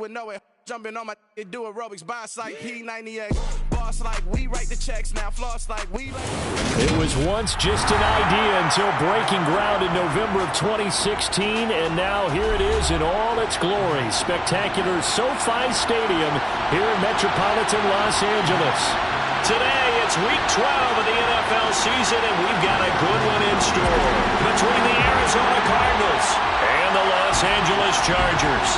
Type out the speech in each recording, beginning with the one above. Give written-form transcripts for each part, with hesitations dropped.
would know it. Jumping on my do aerobics, boss like P98. Boss like we write the checks now, floss like we like. It was once just an idea until breaking ground in November of 2016, and now here it is in all its glory. Spectacular SoFi Stadium here in metropolitan Los Angeles. Today, it's week 12 of the NFL season, and we've got a good one in store between the Arizona Cardinals and the Los Angeles Chargers.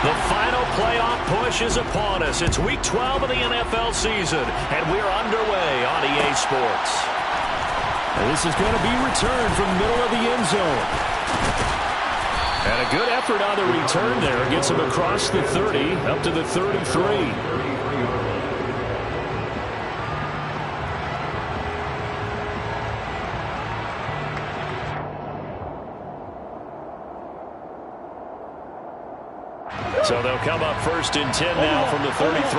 The final playoff push is upon us. It's week 12 of the NFL season, and we're underway on EA Sports. And this is going to be returned from the middle of the end zone. And a good effort on the return there. Gets him across the 30, up to the 33. So they'll come up 1st and 10 now from the 33.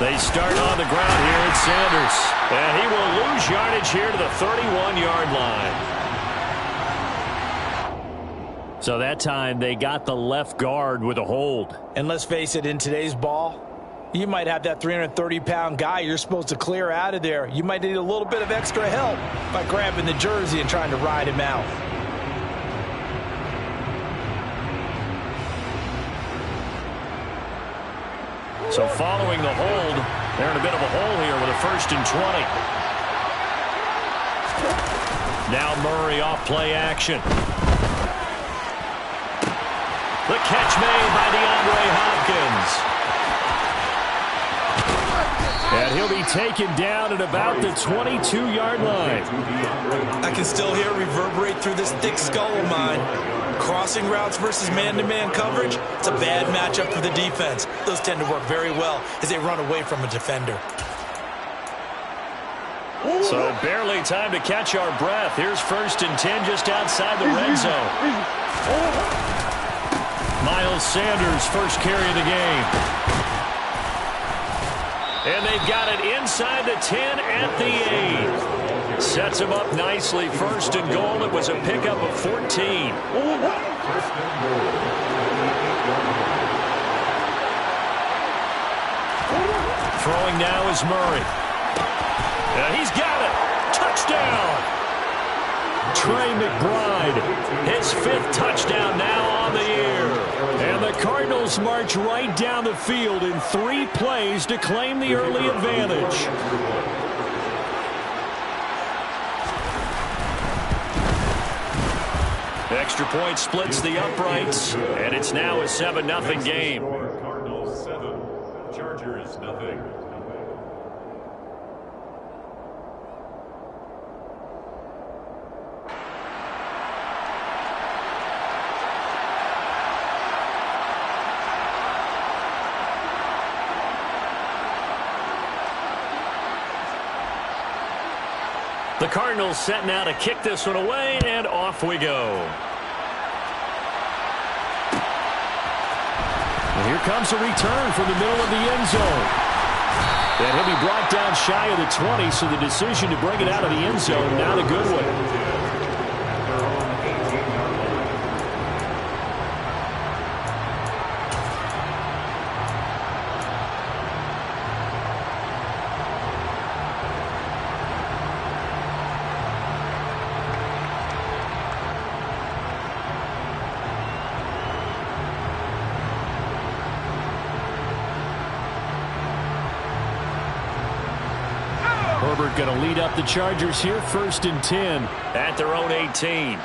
They start on the ground here at Sanders. And he will lose yardage here to the 31-yard line. So that time they got the left guard with a hold. And let's face it, in today's ball, you might have that 330-pound guy you're supposed to clear out of there. You might need a little bit of extra help by grabbing the jersey and trying to ride him out. So following the hold, they're in a bit of a hole here with a 1st and 20. Now Murray off play action. The catch made by DeAndre Hopkins. And he'll be taken down at about the 22-yard line. I can still hear it reverberate through this thick skull of mine. Crossing routes versus man-to-man coverage, it's a bad matchup for the defense. Those tend to work very well as they run away from a defender. So barely time to catch our breath. Here's 1st and 10 just outside the red zone. Miles Sanders, first carry of the game. And they've got it inside the 10 at the 8. Sets him up nicely. 1st and goal. It was a pickup of 14. Throwing now is Murray. And he's got it. Touchdown. Trey McBride, his 5th touchdown now on the year. And the Cardinals march right down the field in 3 plays to claim the early advantage. Extra point splits the uprights, and it's now a 7-0 game. Cardinals 7, Chargers 0. The Cardinals set now to kick this one away, and off we go. And here comes a return from the middle of the end zone. And he'll be brought down shy of the 20, so the decision to bring it out of the end zone, not a good one. Herbert going to lead up the Chargers here, 1st and 10 at their own 18.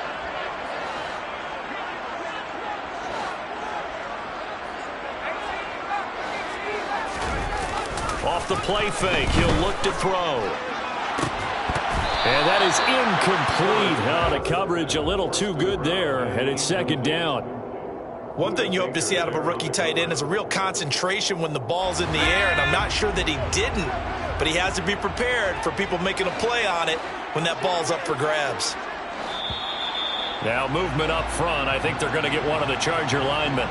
Off the play fake, he'll look to throw. And that is incomplete. Out of coverage, a little too good there, and it's 2nd down. One thing you hope to see out of a rookie tight end is a real concentration when the ball's in the air, and I'm not sure that he didn't. But he has to be prepared for people making a play on it when that ball's up for grabs. Now movement up front. I think they're going to get one of the Charger linemen.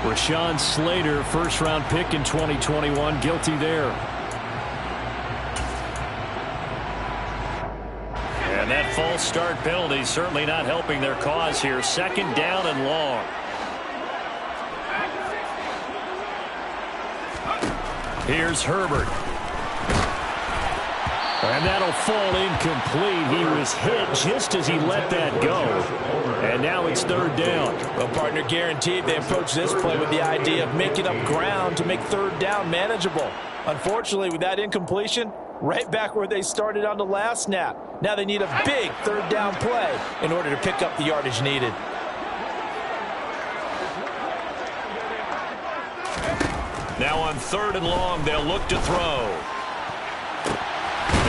Rashawn Slater, 1st-round pick in 2021, guilty there. That false start penalty certainly not helping their cause here. 2nd down and long. Here's Herbert. And that'll fall incomplete. He was hit just as he let that go. And now it's 3rd down. Well, partner, guaranteed they approach this play with the idea of making up ground to make 3rd down manageable. Unfortunately, with that incompletion, right back where they started on the last snap. Now they need a big 3rd down play in order to pick up the yardage needed. Now on 3rd and long, they'll look to throw.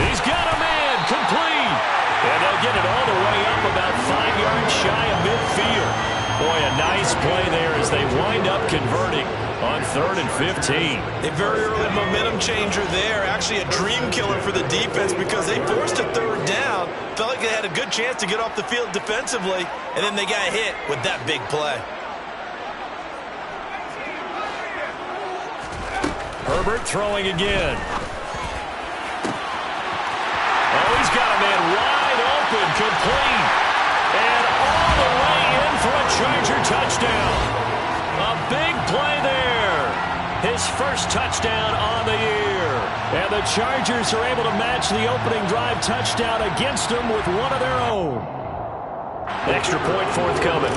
He's got a man, complete. And they'll get it all the way up about 5 yards shy of midfield. Boy, a nice play there as they wind up converting on 3rd and 15. A very early momentum changer there. Actually a dream killer for the defense because they forced a 3rd down. Felt like they had a good chance to get off the field defensively, and then they got hit with that big play. Herbert throwing again. Oh, he's got a man wide open, complete. And all the way in for a Charger touchdown. A big play there. His first touchdown on the year. And the Chargers are able to match the opening drive touchdown against them with one of their own. Extra point forthcoming.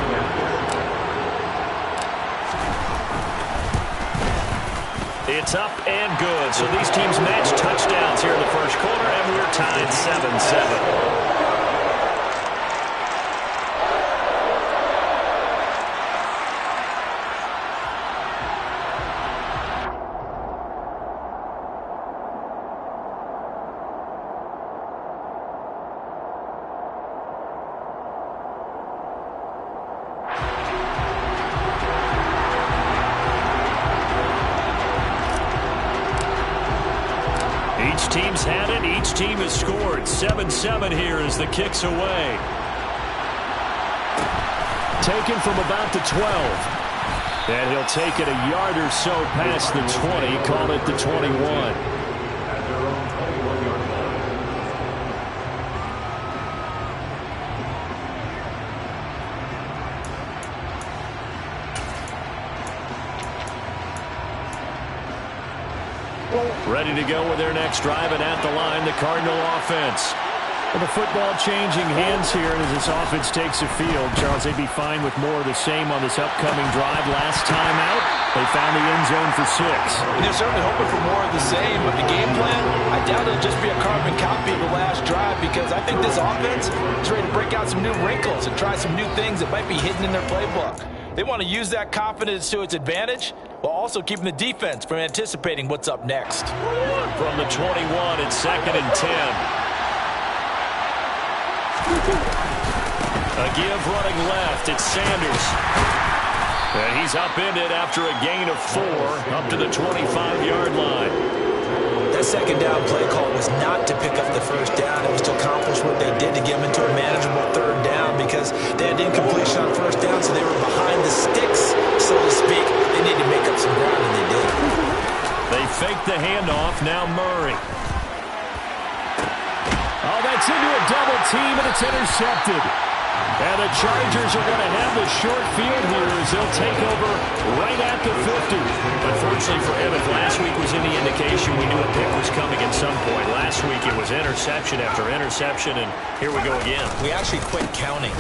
It's up and good. So these teams match touchdowns here in the first quarter, and we're tied 7-7. Each team's had it. Each team has scored. 7-7 here as the kick's away. Taken from about the 12. And he'll take it a yard or so past the 20. Call it the 21. Ready to go with their next drive, and at the line, the Cardinal offense. With the football changing hands here as this offense takes the field. Charles, they'd be fine with more of the same on this upcoming drive. Last time out, they found the end zone for 6. And they're certainly hoping for more of the same, but the game plan, I doubt it'll just be a carbon copy of the last drive because I think this offense is ready to break out some new wrinkles and try some new things that might be hidden in their playbook. They want to use that confidence to its advantage while also keeping the defense from anticipating what's up next. From the 21, it's 2nd and 10. A give running left. It's Sanders. And he's upended after a gain of 4 up to the 25-yard line. That 2nd down play call was not to pick up the 1st down. It was to accomplish what they did to get them into a manageable 3rd down because they had incompletion on 1st down, so they were behind the sticks, so to speak. They needed to make up some ground, and they did. They faked the handoff. Now Murray. Oh, that's into a double team, and it's intercepted. And the Chargers are going to have the short field here as they'll take over right at the 50. Unfortunately for him, if last week was any indication, we knew a pick was coming at some point. Last week it was interception after interception, and here we go again. We actually quit counting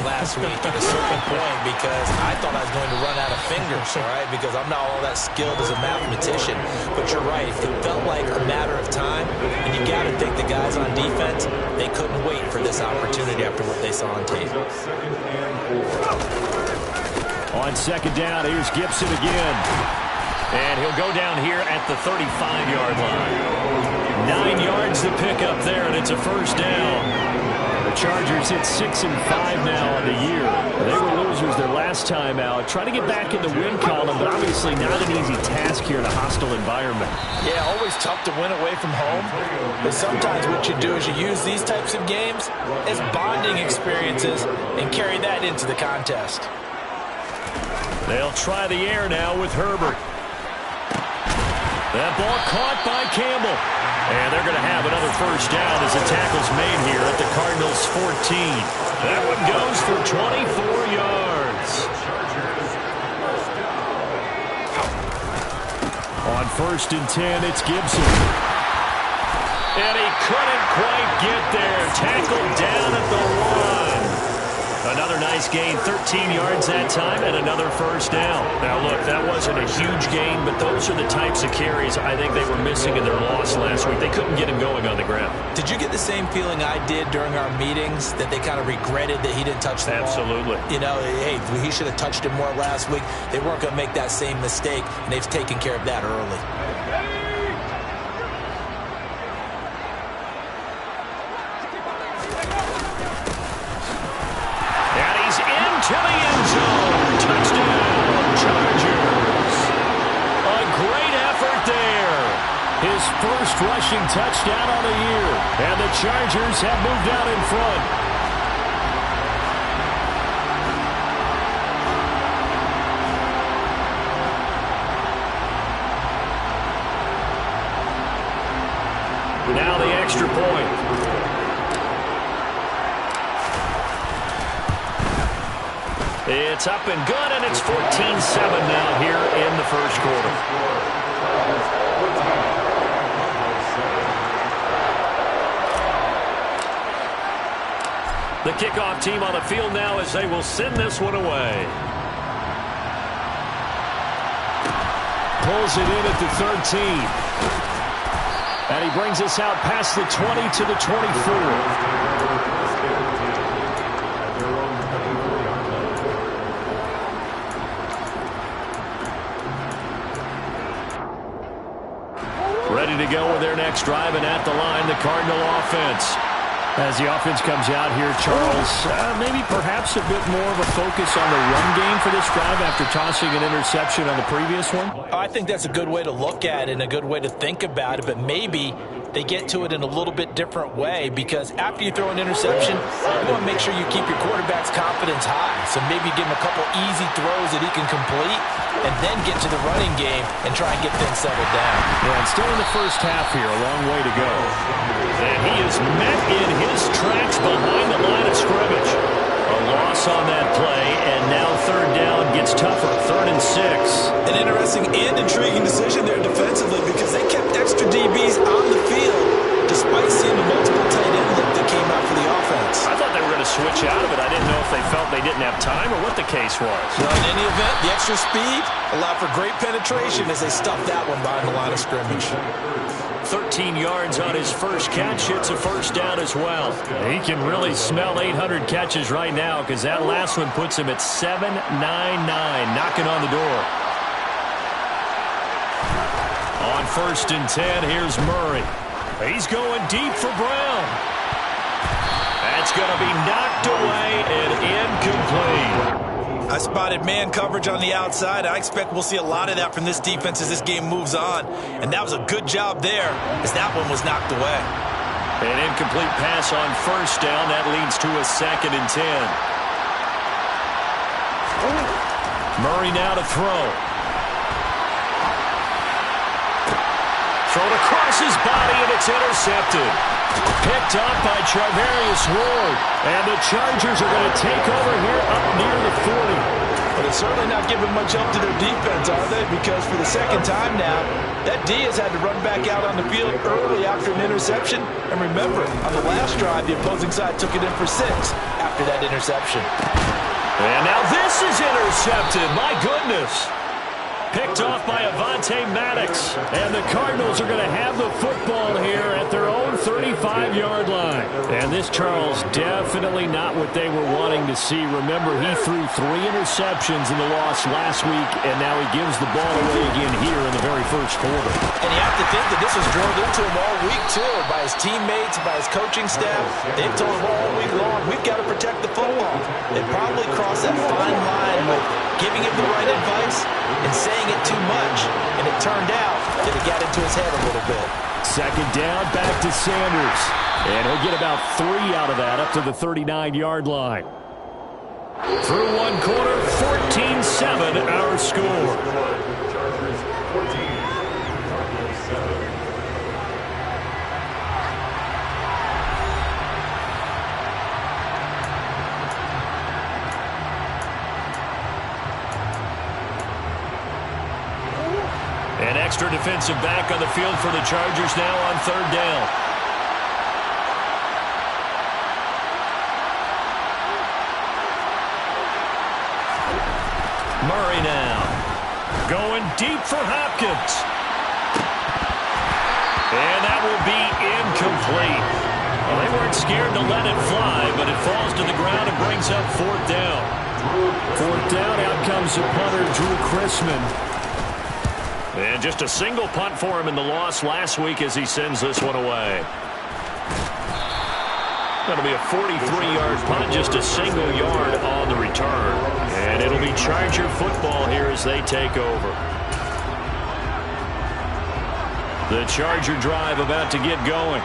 last week at a certain point because I thought I was going to run out of fingers, all right, because I'm not all that skilled as a mathematician. But you're right. It felt like a matter of time, and you got to think the guys on defense, they couldn't wait for this opportunity after what they saw on tape. On 2nd down, here's Gibson again. And he'll go down here at the 35-yard line. 9 yards to pick up there, and it's a 1st down. The Chargers hit 6-5 now on the year. They were losers their last time out. Trying to get back in the win column, but obviously not an easy task here in a hostile environment. Yeah, always tough to win away from home. But sometimes what you do is you use these types of games as bonding experiences and carry that into the contest. They'll try the air now with Herbert. That ball caught by Campbell. And they're going to have another first down as the tackle's made here at the Cardinals' 14. That one goes for 24 yards. On 1st and 10, it's Gibson. And he couldn't quite get there. Tackled down at the 1. Another nice gain, 13 yards that time, and another first down. Now, look, that wasn't a huge gain, but those are the types of carries I think they were missing in their loss last week. They couldn't get him going on the ground. Did you get the same feeling I did during our meetings, that they kind of regretted that he didn't touch the ball? Absolutely. You know, hey, he should have touched it more last week. They weren't going to make that same mistake, and they've taken care of that early. To the end zone. Touchdown, Chargers. A great effort there. His first rushing touchdown on the year. And the Chargers have moved out in front. Now the extra point. It's up and good, and it's 14-7 now here in the first quarter. The kickoff team on the field now as they will send this one away. Pulls it in at the 13. And he brings us out past the 20 to the 24. Ready to go with their next drive, and at the line, the Cardinal offense. As the offense comes out here, Charles, maybe perhaps a bit more of a focus on the run game for this drive after tossing an interception on the previous one? I think that's a good way to look at it and a good way to think about it, but maybe they get to it in a little bit different way, because after you throw an interception, you want to make sure you keep your quarterback's confidence high. So maybe give him a couple easy throws that he can complete and then get to the running game and try and get things settled down. Yeah, and still in the first half here, a long way to go. And he is met in his tracks behind the line of scrimmage. A loss on that play, and now third down gets tougher, 3rd and 6. An interesting and intriguing decision there defensively, because they kept extra DBs on the field despite seeing the multiple tight end look that came out for the offense. I thought they were going to switch out of it. I didn't know if they felt they didn't have time or what the case was. Well, in any event, the extra speed allowed for great penetration as they stuffed that one behind the line of scrimmage. 13 yards on his first catch. It's a first down as well. He can really smell 800 catches right now, because that last one puts him at 799, knocking on the door. On 1st and 10, here's Murray. He's going deep for Brown. That's going to be knocked away and incomplete. I spotted man coverage on the outside. I expect we'll see a lot of that from this defense as this game moves on. And that was a good job there, as that one was knocked away. An incomplete pass on first down. That leads to a 2nd and 10. Murray now to throw. Thrown across his body, and it's intercepted. Picked up by Charvarius Ward. And the Chargers are going to take over here up near the 40. But it's certainly not giving much help to their defense, are they? Because for the second time now, that D has had to run back out on the field early after an interception. And remember, on the last drive, the opposing side took it in for 6 after that interception. And now this is intercepted. My goodness. Picked off by Avonte Maddox. And the Cardinals are going to have the football here at their own 35-yard line. And this, Charles, definitely not what they were wanting to see. Remember, he threw 3 interceptions in the loss last week, and now he gives the ball away again here in the very first quarter. And you have to think that this was drilled into him all week, too, by his teammates, by his coaching staff. They've told him all week long, we've got to protect the football. They probably crossed that fine line with giving him the right advice and saying it too much, and it turned out that it got into his head a little bit. 2nd down, back to Sanders. And he'll get about 3 out of that up to the 39-yard line. Through one quarter, 14-7 our score. extra defensive back on the field for the Chargers now on third down. Murray now. Going deep for Hopkins. And that will be incomplete. Well, they weren't scared to let it fly, but it falls to the ground and brings up fourth down. Fourth down, out comes the punter, Drew Chrisman. And just a single punt for him in the loss last week as he sends this one away. That'll be a 43-yard punt, just a single yard on the return. And it'll be Charger football here as they take over. The Charger drive about to get going.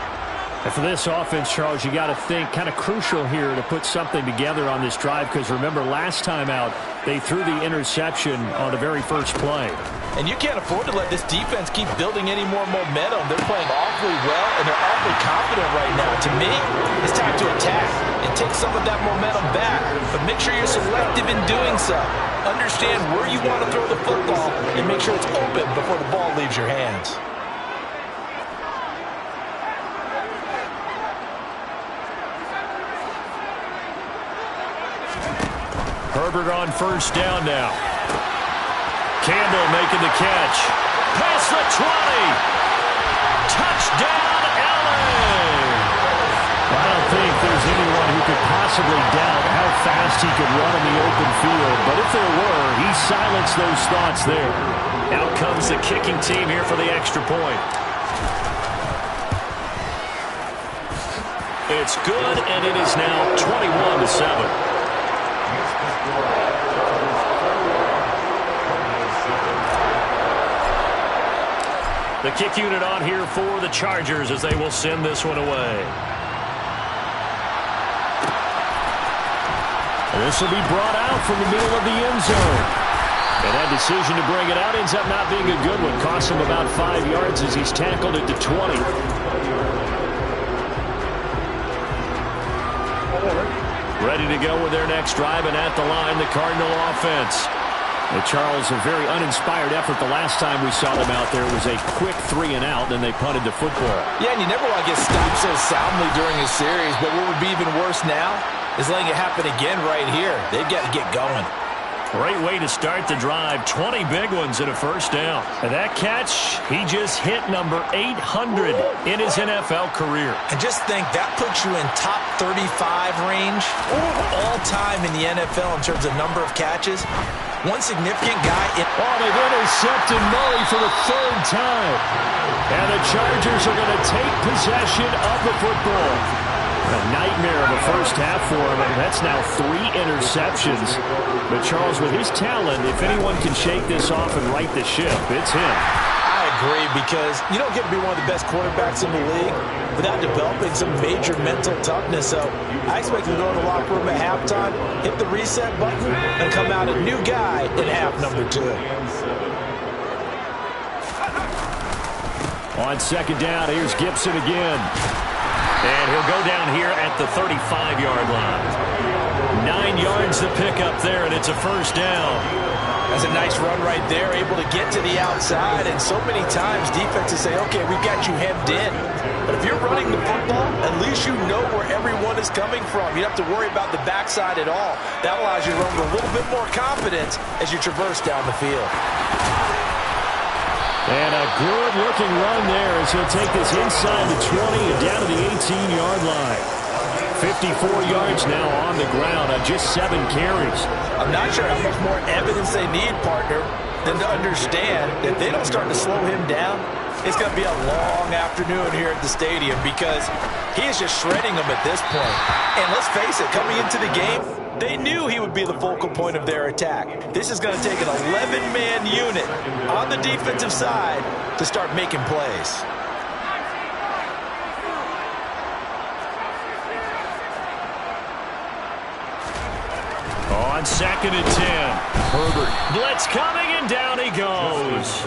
And for this offense, Charles, you got to think kind of crucial here to put something together on this drive, because remember last time out they threw the interception on the very first play. And you can't afford to let this defense keep building any more momentum. They're playing awfully well, and they're awfully confident right now. To me, it's time to attack and take some of that momentum back, but make sure you're selective in doing so. Understand where you want to throw the football and make sure it's open before the ball leaves your hands. Herbert on first down now. Campbell making the catch. Past the 20. Touchdown, LA. I don't think there's anyone who could possibly doubt how fast he could run in the open field. But if there were, he silenced those thoughts there. Out comes the kicking team here for the extra point. It's good, and it is now 21-7. The kick unit on here for the Chargers as they will send this one away. This will be brought out from the middle of the end zone. And that decision to bring it out ends up not being a good one. Costs him about 5 yards as he's tackled at the 20. Ready to go with their next drive, and at the line, the Cardinal offense. Charles, a very uninspired effort the last time we saw them out there. It was a quick 3 and out, then they punted the football. Yeah, and you never want to get stopped so soundly during a series, but what would be even worse now is letting it happen again right here. They've got to get going. Great way to start the drive. 20 big ones and a first down. And that catch, he just hit number 800 in his NFL career. And just think, that puts you in top 35 range all time in the NFL in terms of number of catches. One significant guy in... Oh, they've intercepted Murray for the third time. And the Chargers are going to take possession of the football. A nightmare of a first half for him, and that's now 3 interceptions. But Charles, with his talent, if anyone can shake this off and right the ship, it's him. I agree, because you don't get to be one of the best quarterbacks in the league without developing some major mental toughness. So I expect him to go in the locker room at halftime, hit the reset button, and come out a new guy in half number 2. On second down, here's Gibson again. And he'll go down here at the 35-yard line. 9 yards to pick up there, and it's a first down. That's a nice run right there, able to get to the outside. And so many times defenses say, okay, we've got you hemmed in. But if you're running the football, at least you know where everyone is coming from. You don't have to worry about the backside at all. That allows you to run with a little bit more confidence as you traverse down the field. And a good-looking run there as he'll take this inside the 20 and down to the 18-yard line. 54 yards now on the ground on just 7 carries. I'm not sure how much more evidence they need, partner, than to understand that if they don't start to slow him down, it's going to be a long afternoon here at the stadium, because he is just shredding them at this point. And let's face it, coming into the game, they knew he would be the focal point of their attack. This is going to take an 11-man unit on the defensive side to start making plays. On second and 10, Herbert blitz coming, and down he goes.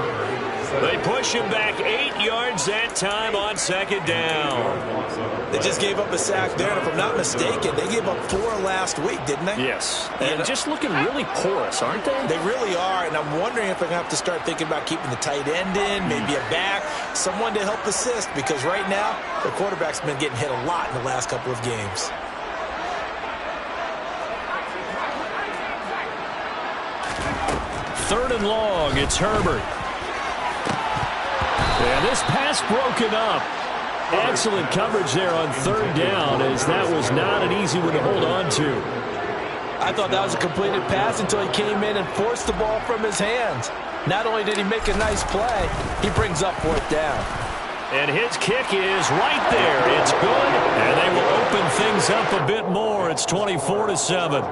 They push him back 8 yards that time on second down. They just gave up a sack there, and if I'm not mistaken, they gave up 4 last week, didn't they? Yes. And just looking really porous, aren't they? They really are, and I'm wondering if they're going to have to start thinking about keeping the tight end in, maybe a back, someone to help assist, because right now, the quarterback's been getting hit a lot in the last couple of games. Third and long, it's Herbert. And this pass broken up. Excellent coverage there on third down, as that was not an easy one to hold on to. I thought that was a completed pass until he came in and forced the ball from his hands. Not only did he make a nice play, he brings up fourth down. And his kick is right there. It's good, and they will open things up a bit more. It's 24-7.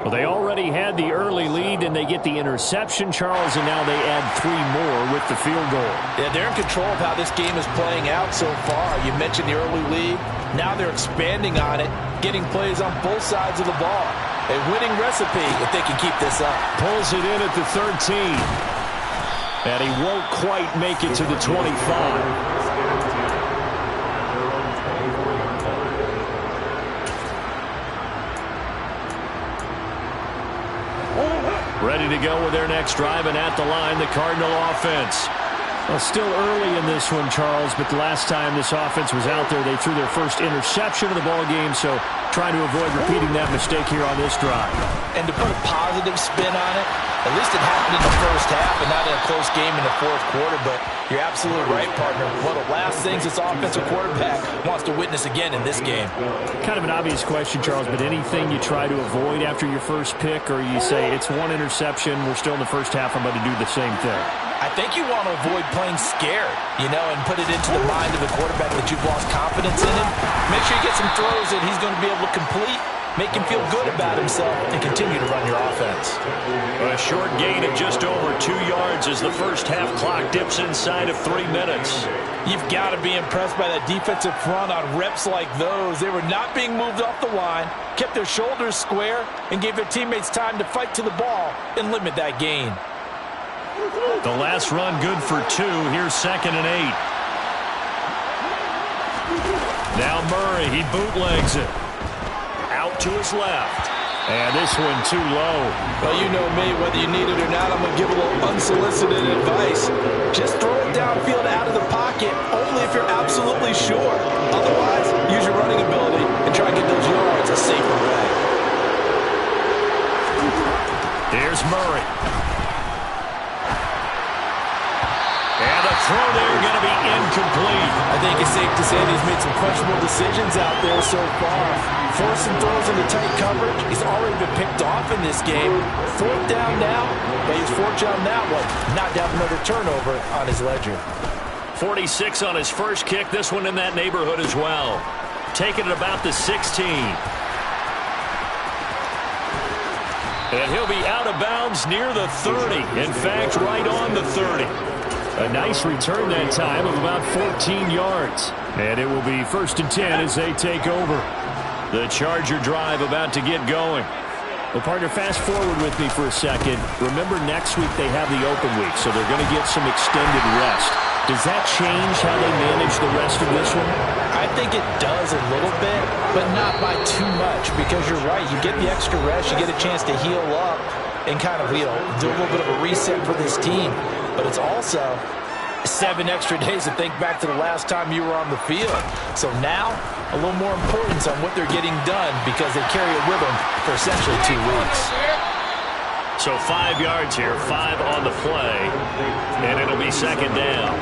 Well, they already had the early lead, and they get the interception, Charles, and now they add 3 more with the field goal. Yeah, they're in control of how this game is playing out so far. You mentioned the early lead. Now they're expanding on it, getting plays on both sides of the ball. A winning recipe if they can keep this up. Pulls it in at the 13. And he won't quite make it to the 25. Ready to go with their next drive, and at the line, the Cardinal offense. Well, still early in this one, Charles, but the last time this offense was out there, they threw their first interception of the ball game, so trying to avoid repeating that mistake here on this drive. And to put a positive spin on it, at least it happened in the first half and not in a close game in the fourth quarter, but you're absolutely right, partner. One of the last things this offensive quarterback wants to witness again in this game. Kind of an obvious question, Charles, but anything you try to avoid after your first pick, or you say it's one interception, we're still in the first half, I'm going to do the same thing? I think you want to avoid playing scared, and put it into the mind of the quarterback that you've lost confidence in him. Make sure you get some throws that he's going to be able to complete, make him feel good about himself, and continue to run your offense. A short gain of just over 2 yards as the first half clock dips inside of 3 minutes. You've got to be impressed by that defensive front on reps like those. They were not being moved off the line, kept their shoulders square, and gave their teammates time to fight to the ball and limit that gain. The last run good for 2. Here's 2nd and 8. Now Murray, he bootlegs it. Out to his left. And this one too low. Well, you know me, whether you need it or not, I'm going to give a little unsolicited advice. Just throw it downfield out of the pocket, only if you're absolutely sure. Otherwise, use your running ability and try and get those yards a safer way. Here's Murray. And the throw there going to be incomplete. I think it's safe to say that he's made some questionable decisions out there so far. Forcing throws into tight coverage. He's already been picked off in this game. 4th down now, but he's fortunate on that one. Not to have another turnover on his ledger. 46 on his first kick. This one in that neighborhood as well. Taking it about the 16. And he'll be out of bounds near the 30. In fact, right on the 30. A nice return that time of about 14 yards. And it will be 1st and 10 as they take over. The Charger drive about to get going. Well, partner, fast forward with me for a second. Remember, next week they have the open week, so they're going to get some extended rest. Does that change how they manage the rest of this one? I think it does a little bit, but not by too much, because you're right. You get the extra rest, you get a chance to heal up and kind of, do a little bit of a reset for this team. But it's also 7 extra days to think back to the last time you were on the field. So now, a little more importance on what they're getting done because they carry it with them for essentially 2 weeks. So 5 yards here, 5 on the play, and it'll be 2nd down.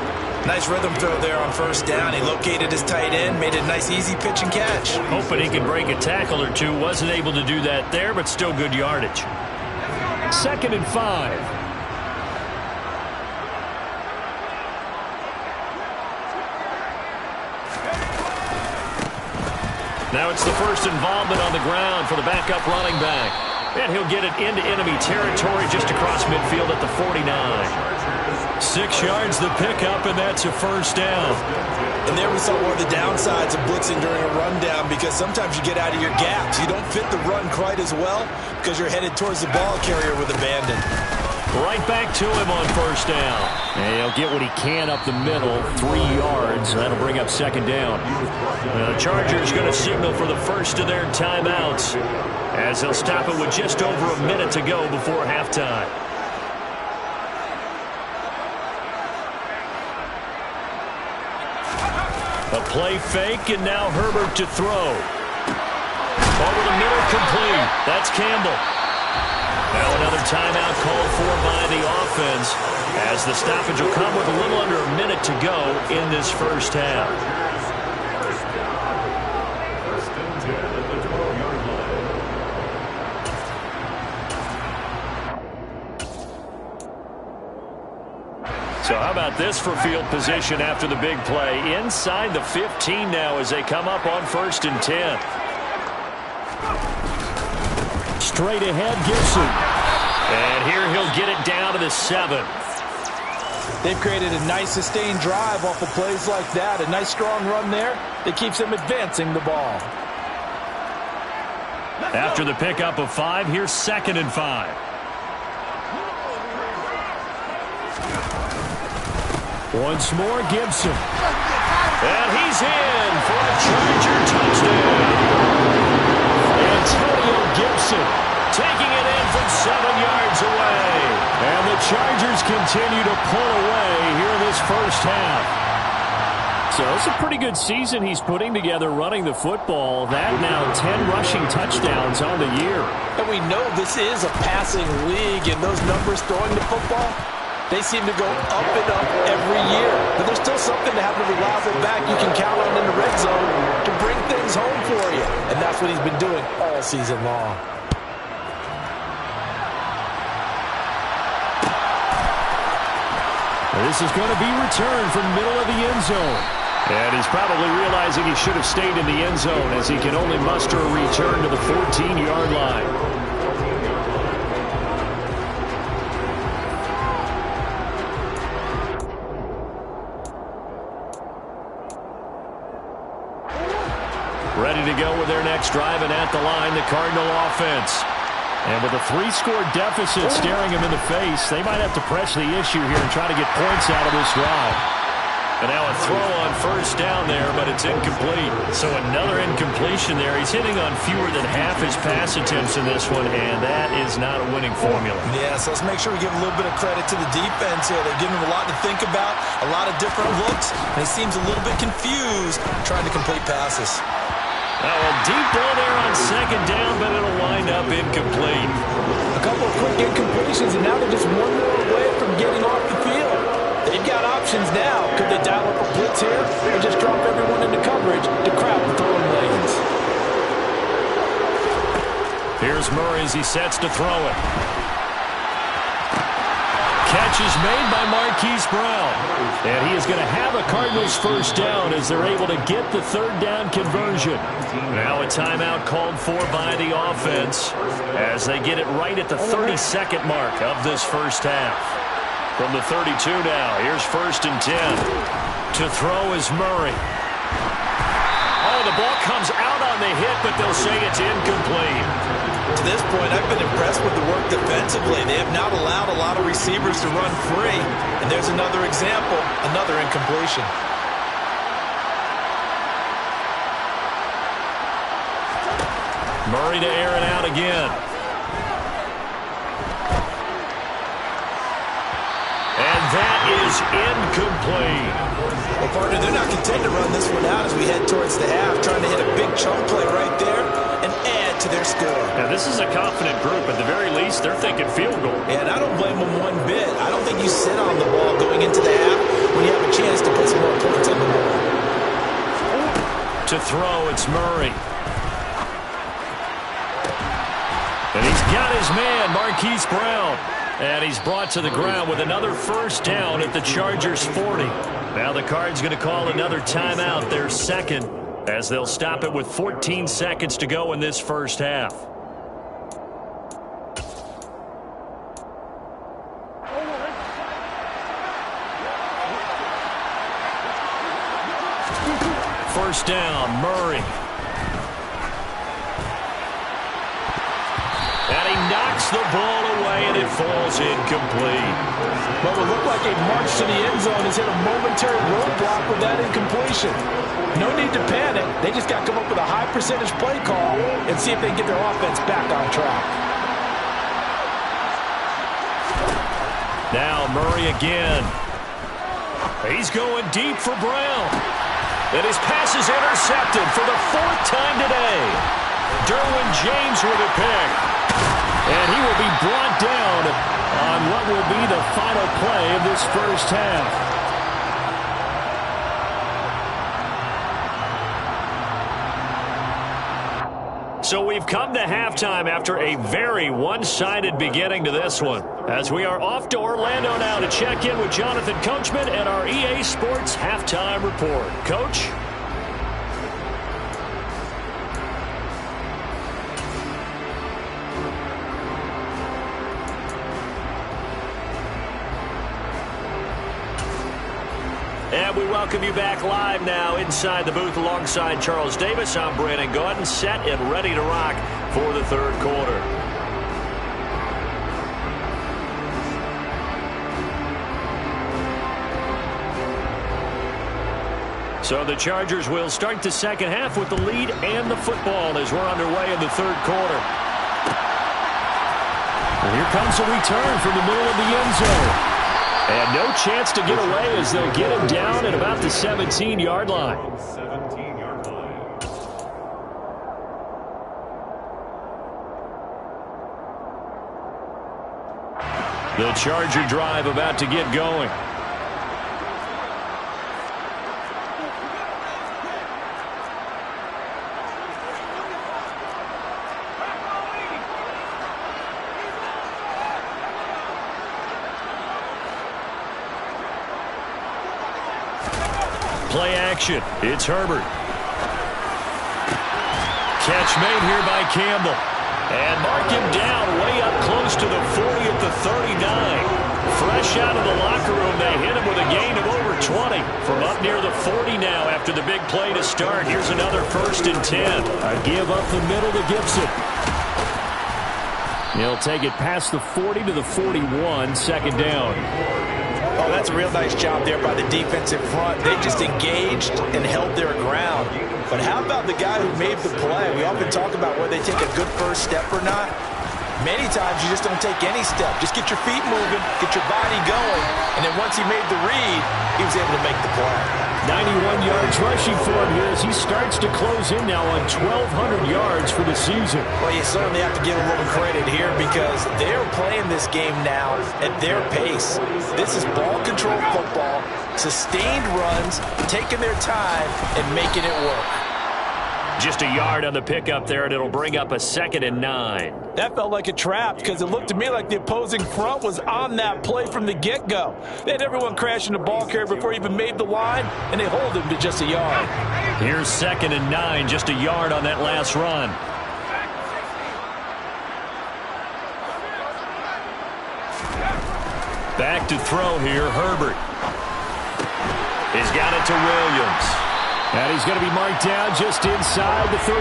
Nice rhythm throw there on 1st down. He located his tight end, made a nice easy pitch and catch. Hoping he could break a tackle or two. Wasn't able to do that there, but still good yardage. 2nd and 5. Now it's the first involvement on the ground for the backup running back. And he'll get it into enemy territory just across midfield at the 49. 6 yards the pickup, and that's a 1st down. And there we saw one of the downsides of blitzing during a rundown, because sometimes you get out of your gaps. You don't fit the run quite as well because you're headed towards the ball carrier with abandon. Right back to him on first down. And he'll get what he can up the middle, 3 yards. That'll bring up second down. The Chargers going to signal for the first of their timeouts as they'll stop it with just over a minute to go before halftime. A play fake, and now Herbert to throw. Over the middle, complete. That's Campbell. Now another timeout called for by the offense as the stoppage will come with a little under a minute to go in this first half. First and 10 at the 12-yard line. So how about this for field position after the big play? Inside the 15 now as they come up on first and 10. Straight ahead, Gibson. And here he'll get it down to the 7. They've created a nice sustained drive off of plays like that. A nice strong run there that keeps them advancing the ball. After the pickup of 5, here's 2nd and 5. Once more, Gibson. And he's in for a Charger touchdown. Antonio Gibson taking it in from 7 yards away. And the Chargers continue to pull away here in this first half. So it's a pretty good season he's putting together running the football. That now 10 rushing touchdowns on the year. And we know this is a passing league, and those numbers throwing the football, they seem to go up and up every year. But there's still something to have a reliable back you can count on in the red zone to bring things home for you. And that's what he's been doing all season long. This is going to be returned from the middle of the end zone. And he's probably realizing he should have stayed in the end zone as he can only muster a return to the 14-yard line. Ready to go with their next drive, and at the line, the Cardinal offense. And with a 3-score deficit staring him in the face, they might have to press the issue here and try to get points out of this drive. And now a throw on first down there, but it's incomplete. So another incompletion there. He's hitting on fewer than half his pass attempts in this one, and that is not a winning formula. Yeah, so let's make sure we give a little bit of credit to the defense here. They're giving him a lot to think about, a lot of different looks, and he seems a little bit confused trying to complete passes. Now a deep ball there on second down, but it'll wind up incomplete. A couple of quick incompletions, and now they're just one more away from getting off the field. They've got options now. Could they dial up a blitz here or just drop everyone into coverage to crowd the throwing lanes? Here's Murray as he sets to throw it. Catch is made by Marquise Brown. And he is going to have a Cardinals first down as they're able to get the third down conversion. Now a timeout called for by the offense as they get it right at the 32nd mark of this first half. From the 32 now, here's 1st and 10. To throw is Murray. Oh, the ball comes out on the hit, but they'll say it's incomplete. To this point, I've been impressed with the work defensively. They have not allowed a lot of receivers to run free. And there's another example, another incompletion. Murray to air it out again. And that is incomplete. Well, partner, they're not content to run this one out as we head towards the half, trying to hit a big chunk play right there and add to their score. Now, this is a confident group. At the very least, they're thinking field goal. And I don't blame them one bit. I don't think you sit on the ball going into the half when you have a chance to put some more points on the board. To throw, it's Murray. And he's got his man, Marquise Brown. And he's brought to the ground with another first down at the Chargers' 40. Now the Cards going to call another timeout, their second, as they'll stop it with 14 seconds to go in this first half. First down, Murray. And he knocks knocks the ball away, and it falls incomplete. What would look like a march to the end zone has hit a momentary roadblock with that incompletion. No need to panic. They just got to come up with a high percentage play call and see if they can get their offense back on track. Now Murray again. He's going deep for Brown. And his pass is intercepted for the 4th time today. Derwin James with a pick. And he will be brought down on what will be the final play of this first half. So we've come to halftime after a very one-sided beginning to this one. As we are off to Orlando now to check in with Jonathan Coachman and our EA Sports Halftime Report. Coach? And we welcome you back live now inside the booth alongside Charles Davis. I'm Brandon Gaudin, set and ready to rock for the third quarter. So the Chargers will start the second half with the lead and the football as we're underway in the third quarter. And here comes a return from the middle of the end zone. And no chance to get away as they'll get him down at about the 17-yard line. 17-yard line. The Charger drive about to get going. Play action. It's Herbert. Catch made here by Campbell. And mark him down way up close to the 40 at the 39. Fresh out of the locker room, they hit him with a gain of over 20. From up near the 40 now after the big play to start. Here's another 1st and 10. A give up the middle to Gibson. He'll take it past the 40 to the 41, 2nd down. Oh, that's a real nice job there by the defensive front. They just engaged and held their ground. But how about the guy who made the play? We often talk about whether they take a good first step or not. Many times you just don't take any step. Just get your feet moving, get your body going, and then once he made the read, he was able to make the play. 91 yards rushing for him here as he starts to close in now on 1,200 yards for the season. Well, you certainly have to give a little credit here because they're playing this game now at their pace. This is ball control football, sustained runs, taking their time, and making it work. Just a yard on the pickup there, and it'll bring up a 2nd and 9. That felt like a trap because it looked to me like the opposing front was on that play from the get-go. They had everyone crashing the ball carrier before he even made the line, and they hold him to just a yard. Here's 2nd and 9, just a yard on that last run. Back to throw here, Herbert. He's got it to Williams. And he's going to be marked down just inside the 35.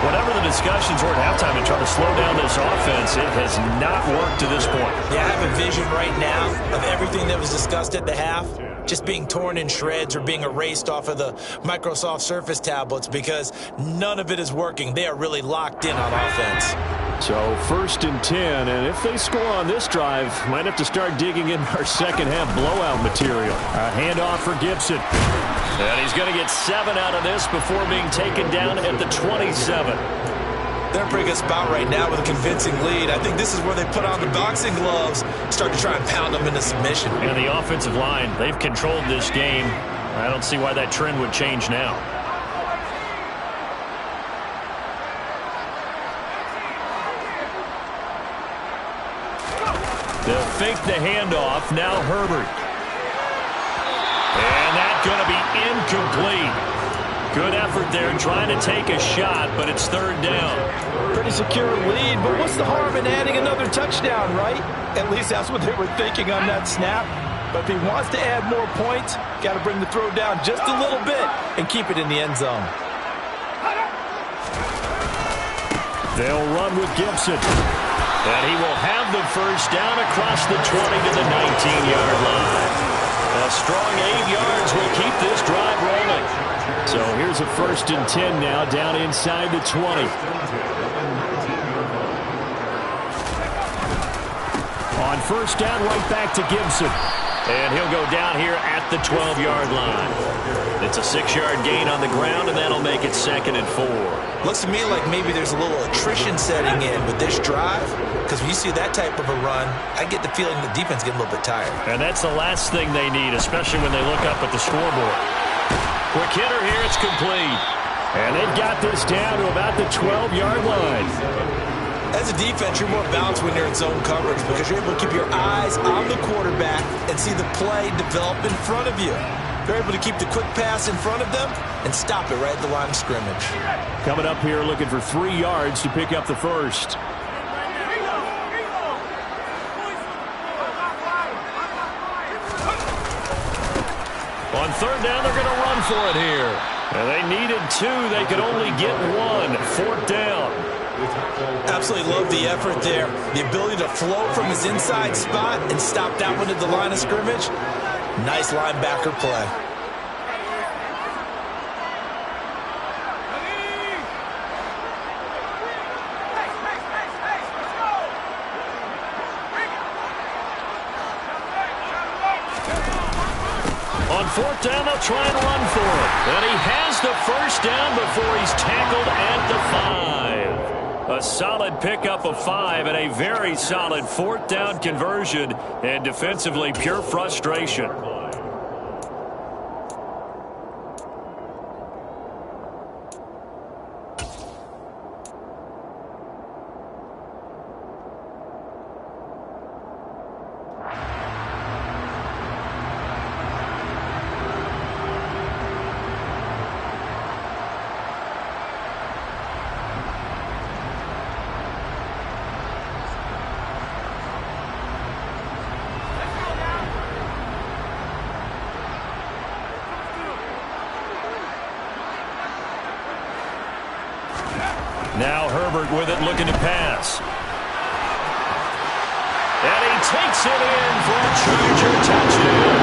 Whatever the discussions were at halftime to try to slow down this offense, it has not worked to this point. Yeah, I have a vision right now of everything that was discussed at the half just being torn in shreds or being erased off of the Microsoft Surface tablets because none of it is working. They are really locked in on offense. So 1st and 10, and if they score on this drive, might have to start digging in our second half blowout material. A handoff for Gibson. And he's going to get 7 out of this before being taken down at the 27. They're in a pretty good spot right now with a convincing lead. I think this is where they put on the boxing gloves, start to try and pound them into submission. And the offensive line, they've controlled this game. I don't see why that trend would change now. They'll fake the handoff. Now Herbert. And that's going to be incomplete. Good effort there trying to take a shot, but it's 3rd down. Pretty secure lead, but what's the harm in adding another touchdown, right? At least that's what they were thinking on that snap. But if he wants to add more points, got to bring the throw down just a little bit and keep it in the end zone. They'll run with Gibson. And he will have the first down across the 20 to the 19-yard line. A strong 8 yards will keep this drive rolling. So here's a 1st and 10 now down inside the 20. On first down, right back to Gibson. And he'll go down here at the 12-yard line. It's a 6-yard gain on the ground, and that'll make it 2nd and 4. Looks to me like maybe there's a little attrition setting in with this drive, because when you see that type of a run, I get the feeling the defense getting a little bit tired. And that's the last thing they need, especially when they look up at the scoreboard. Quick hitter here, it's complete. And they've got this down to about the 12-yard line. As a defense, you're more balanced when you're in zone coverage because you're able to keep your eyes on the quarterback and see the play develop in front of you. You're able to keep the quick pass in front of them and stop it right at the line of scrimmage. Coming up here looking for 3 yards to pick up the first. On third down, they're going to run for it here. And they needed 2. They could only get 1. 4th down. Absolutely love the effort there. The ability to flow from his inside spot and stop that one at the line of scrimmage. Nice linebacker play. On 4th down, they'll try and run for it. And he has the first down before he's tackled at the 5. A solid pickup of 5 and a very solid 4th down conversion, and defensively pure frustration. Now Herbert with it, looking to pass. And he takes it in for a Charger touchdown.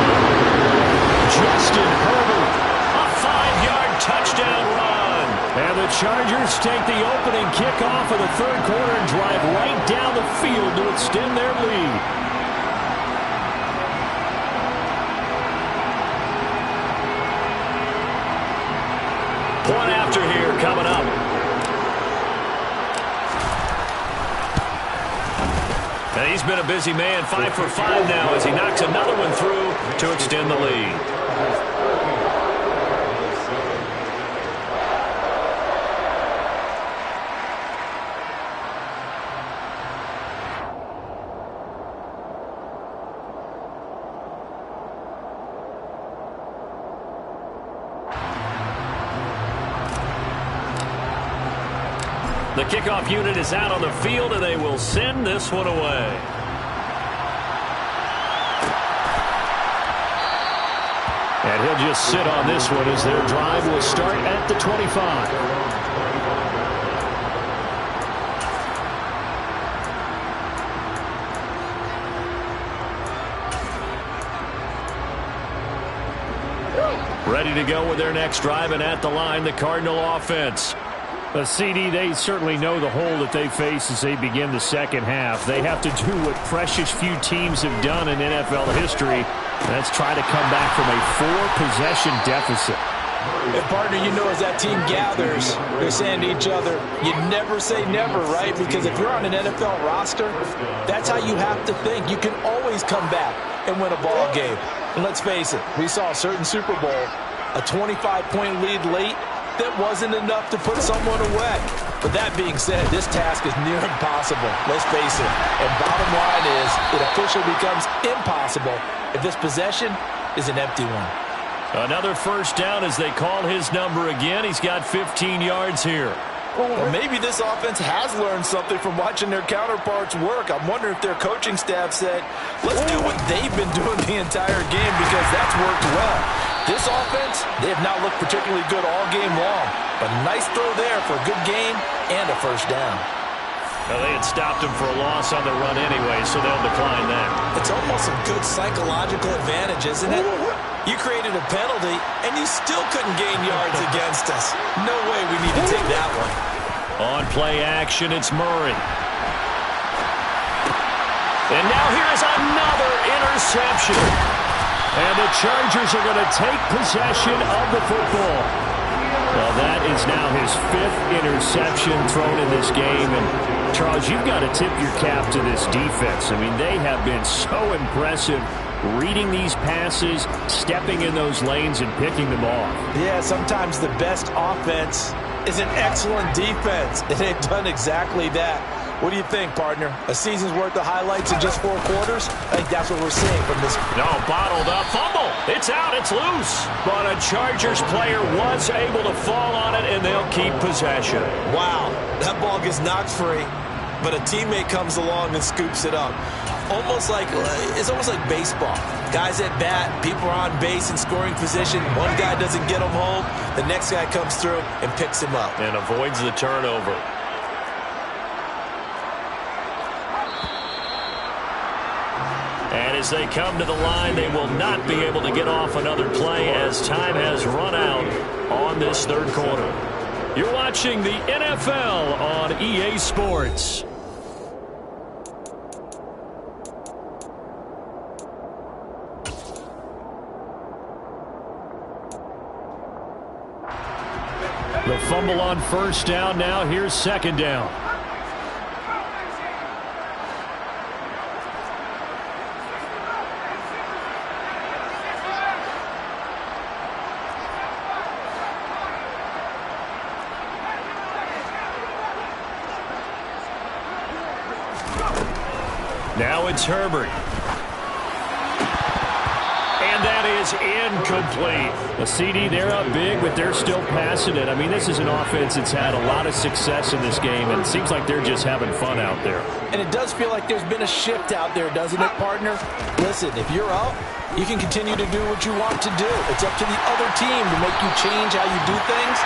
Justin Herbert, a 5-yard touchdown run. And the Chargers take the opening kickoff of the 3rd quarter and drive right down the field to extend their lead. Point after here coming up. And he's been a busy man, 5 for 5 now as he knocks another one through to extend the lead. The kickoff unit is out on the field, and they will send this one away. And he'll just sit on this one as their drive will start at the 25. Ready to go with their next drive, and at the line, the Cardinal offense. But CD, they certainly know the hole that they face as they begin the second half. They have to do what precious few teams have done in NFL history. That's try to come back from a 4-possession deficit. And partner, you know, as that team gathers, they're saying to each other, you never say never, right? Because if you're on an NFL roster, that's how you have to think. You can always come back and win a ball game. And let's face it, we saw a certain Super Bowl, a 25-point lead late, that wasn't enough to put someone away. But that being said, this task is near impossible. Let's face it. And bottom line is, it officially becomes impossible if this possession is an empty one. Another first down as they call his number again. He's got 15 yards here. Well, maybe this offense has learned something from watching their counterparts work. I'm wondering if their coaching staff said, let's do what they've been doing the entire game because that's worked well. This offense, they have not looked particularly good all game long. But a nice throw there for a good game and a first down. Well, they had stopped him for a loss on the run anyway, so they'll decline that. It's almost a good psychological advantage, isn't it? You created a penalty, and you still couldn't gain yards against us. No way we need to take that one. On play action, it's Murray. And now here's another interception. And the Chargers are going to take possession of the football. Well, that is now his 5th interception thrown in this game. And, Charles, you've got to tip your cap to this defense. I mean, they have been so impressive reading these passes, stepping in those lanes, and picking them off. Yeah, sometimes the best offense is an excellent defense, and they've done exactly that. What do you think, partner? A season's worth of highlights in just 4 quarters? I think that's what we're seeing from this. No, bottled up. Fumble. It's out. It's loose. But a Chargers player was able to fall on it, and they'll keep possession. Wow. That ball gets knocked free, but a teammate comes along and scoops it up. It's almost like baseball. Guys at bat, people are on base in scoring position. One guy doesn't get him home. The next guy comes through and picks him up. And avoids the turnover. And as they come to the line, they will not be able to get off another play as time has run out on this 3rd quarter. You're watching the NFL on EA Sports. The fumble on 1st down. Now here's 2nd down. Now it's Herbert. And that is incomplete. The CD, they're up big, but they're still passing it. I mean, this is an offense that's had a lot of success in this game, and it seems like they're just having fun out there. And it does feel like there's been a shift out there, doesn't it, partner? Listen, if you're up, you can continue to do what you want to do. It's up to the other team to make you change how you do things.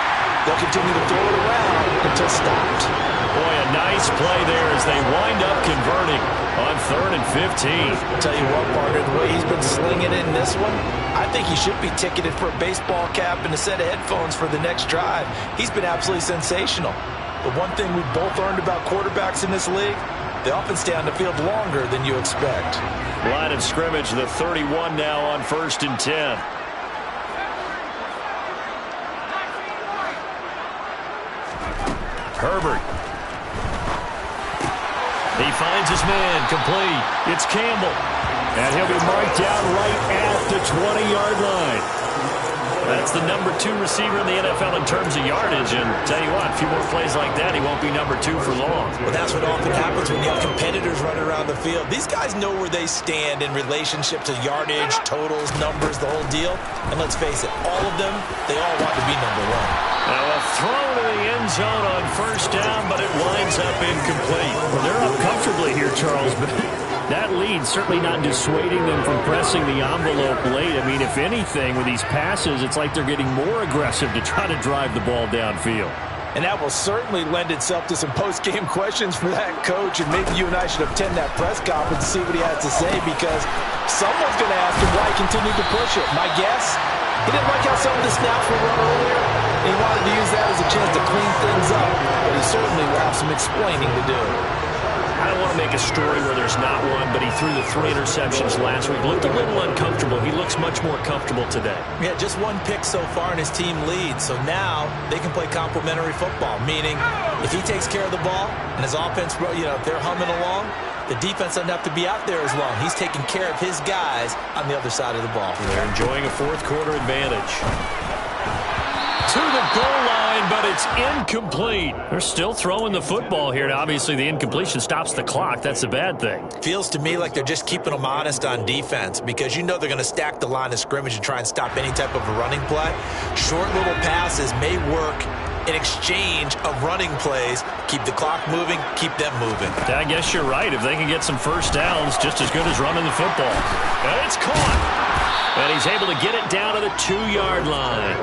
They'll continue to throw it around until stopped. Boy, a nice play there as they wind up converting on 3rd and 15. Tell you what, partner, the way he's been slinging it in this one, I think he should be ticketed for a baseball cap and a set of headphones for the next drive. He's been absolutely sensational. The one thing we've both learned about quarterbacks in this league, they often stay on the field longer than you expect. Line of scrimmage, the 31 now on 1st and 10. Herbert. He finds his man, complete. It's Campbell. And he'll be marked down right at the 20-yard line. That's the number 2 receiver in the NFL in terms of yardage. And tell you what, a few more plays like that, he won't be number 2 for long. Well, that's what often happens when you have competitors running around the field. These guys know where they stand in relationship to yardage, totals, numbers, the whole deal. And let's face it, all of them, they all want to be number 1. Now a throw to the end zone on 1st down, but it winds up incomplete. Well, they're up comfortably here, Charles, but that lead certainly not dissuading them from pressing the envelope late. I mean, if anything, with these passes, it's like they're getting more aggressive to try to drive the ball downfield. And that will certainly lend itself to some post-game questions for that coach, and maybe you and I should attend that press conference and see what he has to say, because someone's going to ask him why he continued to push it. My guess, he didn't like how some of the snaps were run earlier, and he wanted to use that as a chance to clean things up, but he certainly will have some explaining to do. I don't want to make a story where there's not one, but he threw the 3 interceptions last week. Looked a little uncomfortable. He looks much more comfortable today. Yeah, just 1 pick so far, and his team leads. So now they can play complementary football, meaning if he takes care of the ball and his offense, if they're humming along, the defense doesn't have to be out there as long. He's taking care of his guys on the other side of the ball. They're enjoying a 4th quarter advantage. To the goal line, but it's incomplete. They're still throwing the football here. Now, obviously, the incompletion stops the clock. That's a bad thing. Feels to me like they're just keeping them honest on defense, because you know they're going to stack the line of scrimmage and try and stop any type of a running play. Short little passes may work in exchange of running plays. Keep the clock moving, keep them moving. I guess you're right. If they can get some 1st downs, just as good as running the football. And it's caught. And he's able to get it down to the 2-yard line.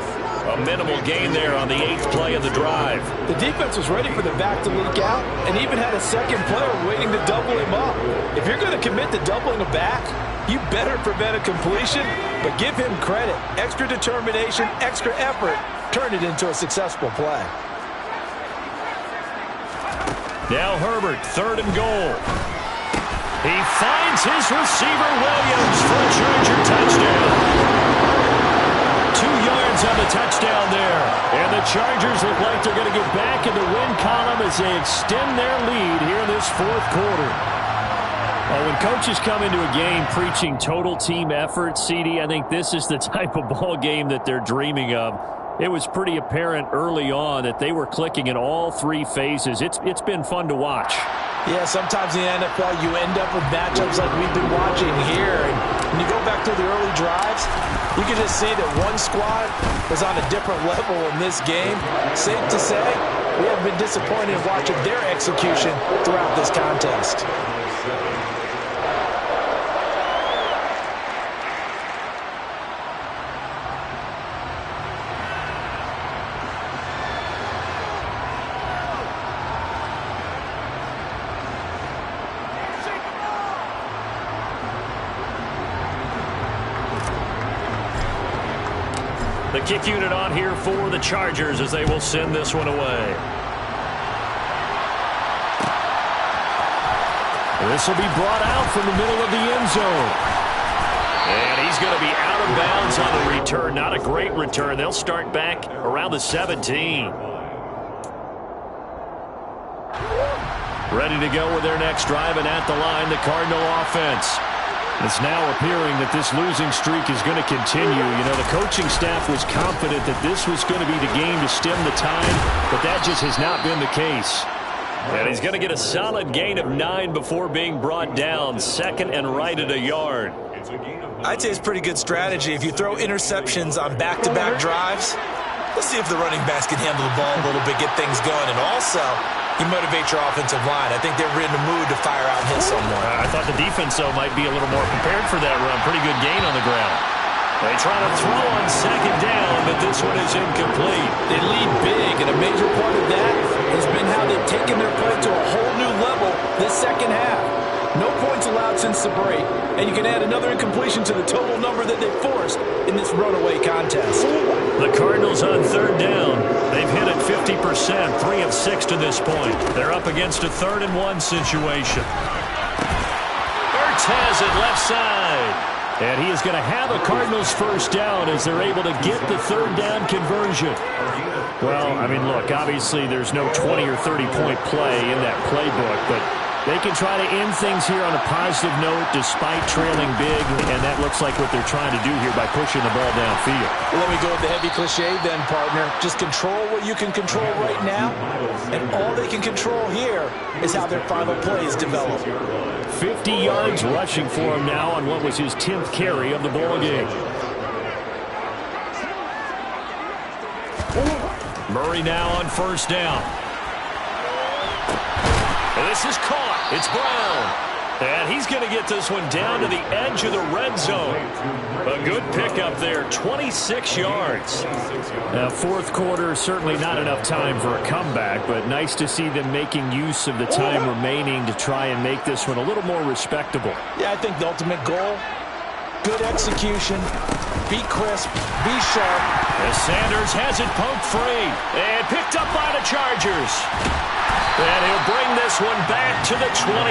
A minimal gain there on the 8th play of the drive. The defense was ready for the back to leak out and even had a second player waiting to double him up. If you're going to commit to doubling a back, you better prevent a completion, but give him credit. Extra determination, extra effort, turn it into a successful play. Now Herbert, 3rd and goal. He finds his receiver, Williams, for a Charger touchdown. 2 yards on the touchdown there. And the Chargers look like they're going to get back in the win column as they extend their lead here in this 4th quarter. Well, when coaches come into a game preaching total team effort, CD, I think this is the type of ball game that they're dreaming of. It was pretty apparent early on that they were clicking in all 3 phases. It's been fun to watch. Yeah, sometimes in the NFL you end up with matchups like we've been watching here. And when you go back to the early drives, you can just see that one squad was on a different level in this game. Safe to say, we have been disappointed in watching their execution throughout this contest. The kick unit on here for the Chargers as they will send this one away. This will be brought out from the middle of the end zone. And he's going to be out of bounds on the return. Not a great return. They'll start back around the 17. Ready to go with their next drive, and at the line, the Cardinal offense. It's now appearing that this losing streak is going to continue. You know, the coaching staff was confident that this was going to be the game to stem the tide, but that just has not been the case. And he's going to get a solid gain of 9 before being brought down. 2nd and right at a yard. I'd say it's pretty good strategy. If you throw interceptions on back-to-back drives, let's see if the running backs can handle the ball a little bit, get things going. And also, you motivate your offensive line. I think they're in the mood to fire out and hit someone. I thought the defense, though, might be a little more prepared for that run. Pretty good gain on the ground. They try to throw on 2nd down, but this one is incomplete. They lead big, and a major part of that has been how they've taken their play to a whole new level this second half. No points allowed since the break, and you can add another incompletion to the total number that they forced in this runaway contest. The Cardinals on 3rd down. They've hit it 50%, 3 of 6 to this point. They're up against a 3rd and 1 situation. Ertz has it left side. And he is going to have a Cardinals first down as they're able to get the 3rd down conversion. Well, I mean, look, obviously there's no 20 or 30-point play in that playbook, but they can try to end things here on a positive note despite trailing big, and that looks like what they're trying to do here by pushing the ball downfield. Let me go with the heavy cliche then, partner. Just control what you can control right now, and all they can control here is how their final plays develop. 50 yards rushing for him now on what was his 10th carry of the ball game. Murray now on 1st down. And this is caught. It's Brown. And he's going to get this one down to the edge of the red zone. A good pickup there, 26 yards. Now, 4th quarter, certainly not enough time for a comeback, but nice to see them making use of the time remaining to try and make this one a little more respectable. Yeah, I think the ultimate goal, good execution, be crisp, be sharp. As Sanders has it poked free and picked up by the Chargers. And he'll bring this one back to the 29.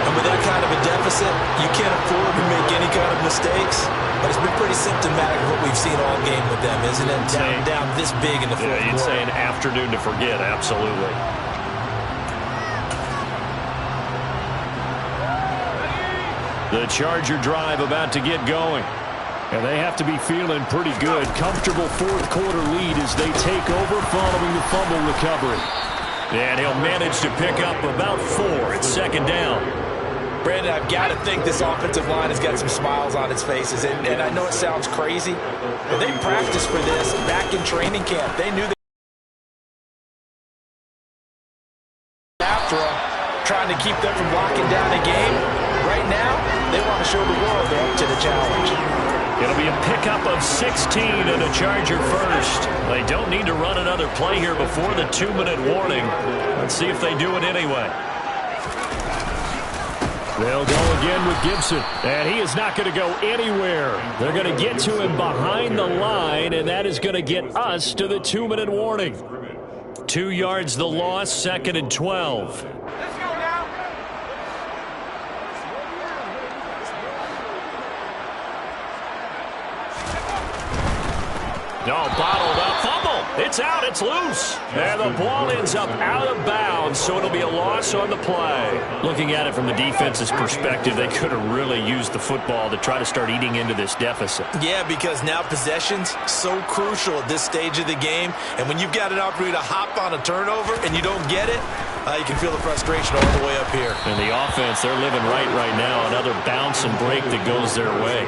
And with that kind of a deficit, you can't afford to make any kind of mistakes. But it's been pretty symptomatic of what we've seen all game with them, isn't it? Down this big in the 4th quarter. You'd say an afternoon to forget, absolutely. The Charger drive about to get going. And they have to be feeling pretty good. Comfortable 4th quarter lead as they take over following the fumble recovery. And he'll manage to pick up about 4 at 2nd down. Brandon, I've got to think this offensive line has got some smiles on its faces. And I know it sounds crazy, but they practiced for this back in training camp. They knew they after them, trying to keep them from locking down a game. Right now, they want to show the world they're up to the challenge. It'll be a pickup of 16 and a Charger first. They don't need to run another play here before the 2-minute warning. Let's see if they do it anyway. They'll go again with Gibson, and he is not going to go anywhere. They're going to get to him behind the line, and that is going to get us to the 2-minute warning. 2 yards the loss, 2nd and 12. No, bottled up, fumble. It's out, it's loose. And the ball ends up out of bounds, so it'll be a loss on the play. Looking at it from the defense's perspective, they could have really used the football to try to start eating into this deficit. Yeah, because now possession's so crucial at this stage of the game. And when you've got an opportunity to hop on a turnover and you don't get it, you can feel the frustration all the way up here. And the offense, they're living right now. Another bounce and break that goes their way.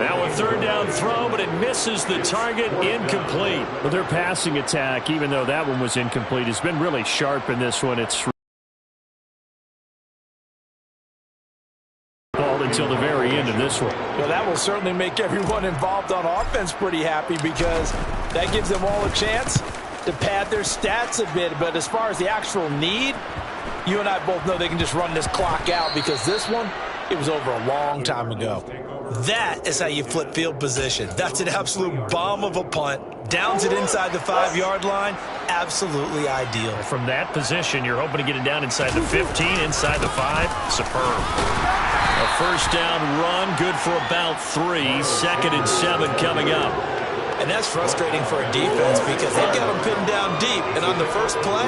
Now a 3rd down throw, but it misses the target, incomplete. But their passing attack, even though that one was incomplete, has been really sharp in this one. It's ball until the very end of this one. Well, that will certainly make everyone involved on offense pretty happy because that gives them all a chance to pad their stats a bit. But as far as the actual need, you and I both know they can just run this clock out because this one, it was over a long time ago. That is how you flip field position. That's an absolute bomb of a punt. Downs it inside the 5-yard line. Absolutely ideal. From that position, you're hoping to get it down inside the 15, inside the 5. Superb. A 1st down run, good for about 3. 2nd and 7 coming up. And that's frustrating for a defense because they've got them pinned down deep. And on the first play,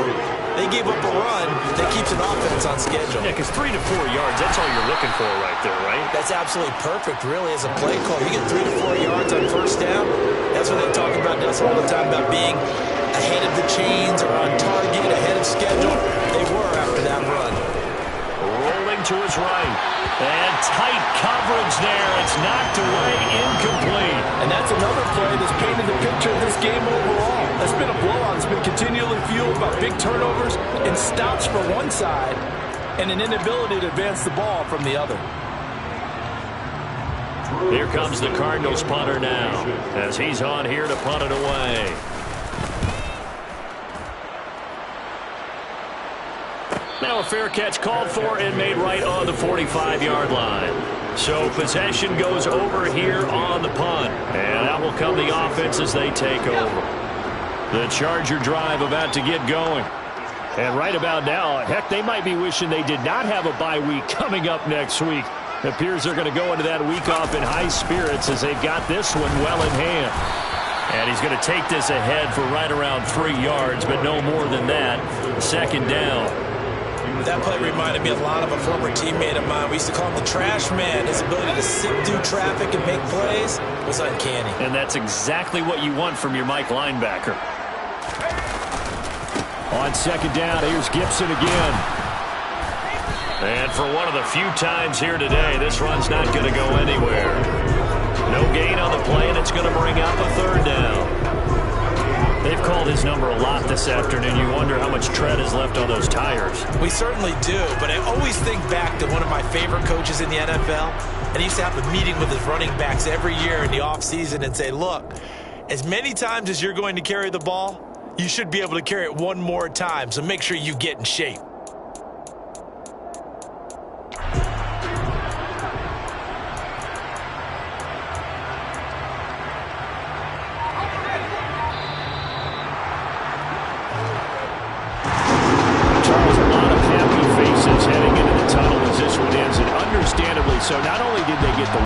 they gave up a run that keeps an offense on schedule. Yeah, because 3 to 4 yards, that's all you're looking for right there, right? That's absolutely perfect, really, as a play call. You get 3 to 4 yards on 1st down. That's what they talk about us all the time, about being ahead of the chains or on target, ahead of schedule. They were after that run. Rolling to his right. And tight coverage there. It's knocked away, incomplete. And that's another play that's painted the picture of this game overall. That's been a blowout. It's been continually fueled by big turnovers and stops for one side and an inability to advance the ball from the other. Here comes the Cardinals punter now as he's on here to punt it away. Now a fair catch called for and made right on the 45-yard line. So possession goes over here on the punt. And out will come the offense as they take over. The Charger drive about to get going. And right about now, heck, they might be wishing they did not have a bye week coming up next week. It appears they're going to go into that week off in high spirits as they've got this one well in hand. And he's going to take this ahead for right around 3 yards, but no more than that. 2nd down. That play reminded me a lot of a former teammate of mine. We used to call him the trash man. His ability to sift through traffic and make plays was uncanny. And that's exactly what you want from your Mike linebacker. On 2nd down, here's Gibson again. And for one of the few times here today, this run's not going to go anywhere. No gain on the play, and it's going to bring up a 3rd down. They've called his number a lot this afternoon. You wonder how much tread is left on those tires. We certainly do, but I always think back to one of my favorite coaches in the NFL, and he used to have a meeting with his running backs every year in the offseason and say, look, as many times as you're going to carry the ball, you should be able to carry it one more time, so make sure you get in shape.